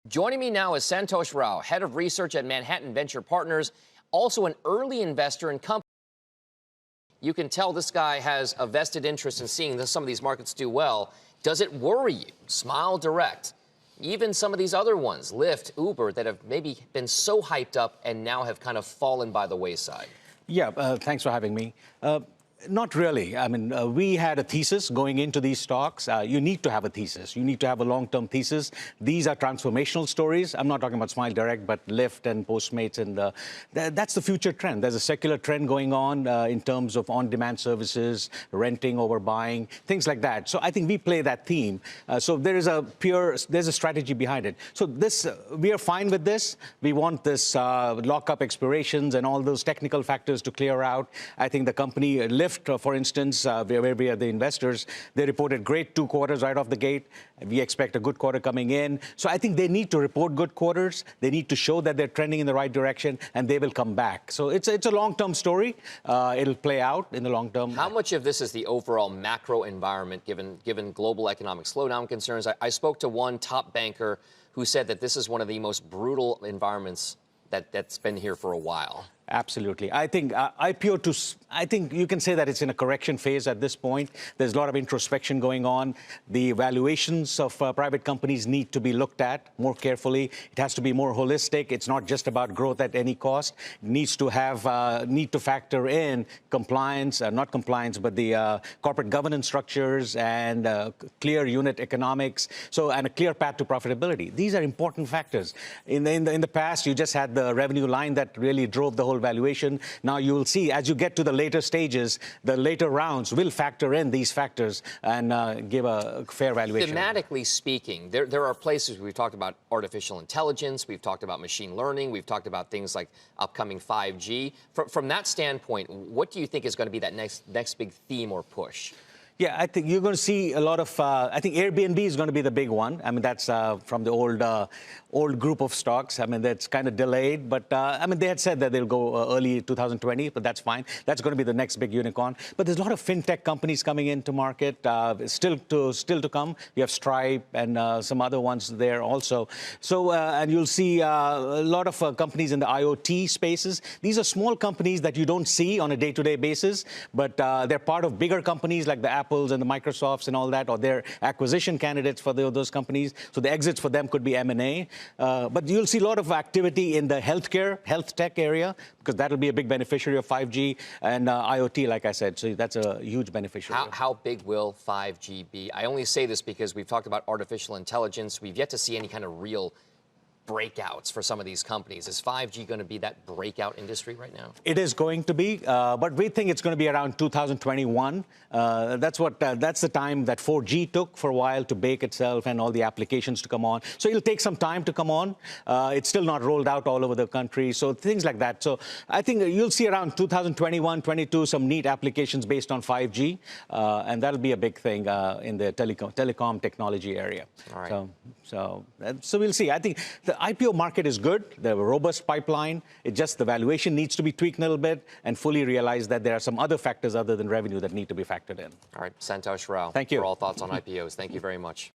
Joining me now is Santosh Rao, head of research at Manhattan Venture Partners, also an early investor in companies. You can tell this guy has a vested interest in seeing some of these markets do well. Does it worry you? Smile Direct, even some of these other ones, Lyft, Uber, that have maybe been so hyped up and now have kind of fallen by the wayside? Yeah, thanks for having me. Not really. I mean, we had a thesis going into these stocks. You need to have a thesis. You need to have a long-term thesis. These are transformational stories. I'm not talking about Smile Direct, but Lyft and Postmates, and that's the future trend. There's a secular trend going on in terms of on-demand services, renting over buying, things like that. So I think we play that theme. So there's a strategy behind it. So we are fine with this. We want this lock-up expirations and all those technical factors to clear out. I think the company Lyft, for instance, where we are the investors, they reported great 2 quarters right off the gate. We expect a good quarter coming in. So I think they need to report good quarters. They need to show that they're trending in the right direction, and they will come back. So it's a long-term story. It'll play out in the long term. How much of this is the overall macro environment, given global economic slowdown concerns? I spoke to one top banker who said that this is one of the most brutal environments that's been here for a while. Absolutely. I think I think you can say that it's in a correction phase at this point. There's a lot of introspection going on. The valuations of private companies need to be looked at more carefully. It has to be more holistic. It's not just about growth at any cost. It needs to need to factor in compliance, not compliance, but the corporate governance structures and clear unit economics. And a clear path to profitability. These are important factors. In the past, you just had the revenue line that really drove the whole valuation. Now you will see, as you get to the later stages, the later rounds will factor in these factors and give a fair valuation. Thematically speaking, there are places we've talked about artificial intelligence, we've talked about machine learning, we've talked about things like upcoming 5G. From that standpoint, what do you think is going to be that next big theme or push? Yeah, I think you're going to see a lot of, I think Airbnb is going to be the big one. I mean, that's from the old group of stocks. I mean, that's kind of delayed, but I mean, they had said that they'll go early 2020, but that's fine. That's going to be the next big unicorn. But there's a lot of fintech companies coming into market, still to come. You have Stripe and some other ones there also. So, and you'll see a lot of companies in the IoT spaces. These are small companies that you don't see on a day-to-day basis, but they're part of bigger companies like the Apples and the Microsofts and all that, or they're acquisition candidates for those companies. So the exits for them could be M&A. But you'll see a lot of activity in the health tech area, because that'll be a big beneficiary of 5G and IoT, like I said. So that's a huge beneficiary. How big will 5G be? I only say this because we've talked about artificial intelligence. We've yet to see any kind of real breakouts for some of these companies. Is 5G going to be that breakout industry right now? It is going to be, but we think it's going to be around 2021. That's the time that 4G took for a while to bake itself and all the applications to come on. So it'll take some time to come on. It's still not rolled out all over the country. So things like that. So I think you'll see around 2021, 22 some neat applications based on 5G, and that'll be a big thing in the telecom technology area. All right. So we'll see. I think the IPO market is good. They have a robust pipeline. It just, the valuation needs to be tweaked a little bit and fully realize that there are some other factors other than revenue that need to be factored in. All right, Santosh Rao. Thank you. For all thoughts on IPOs. Thank you very much.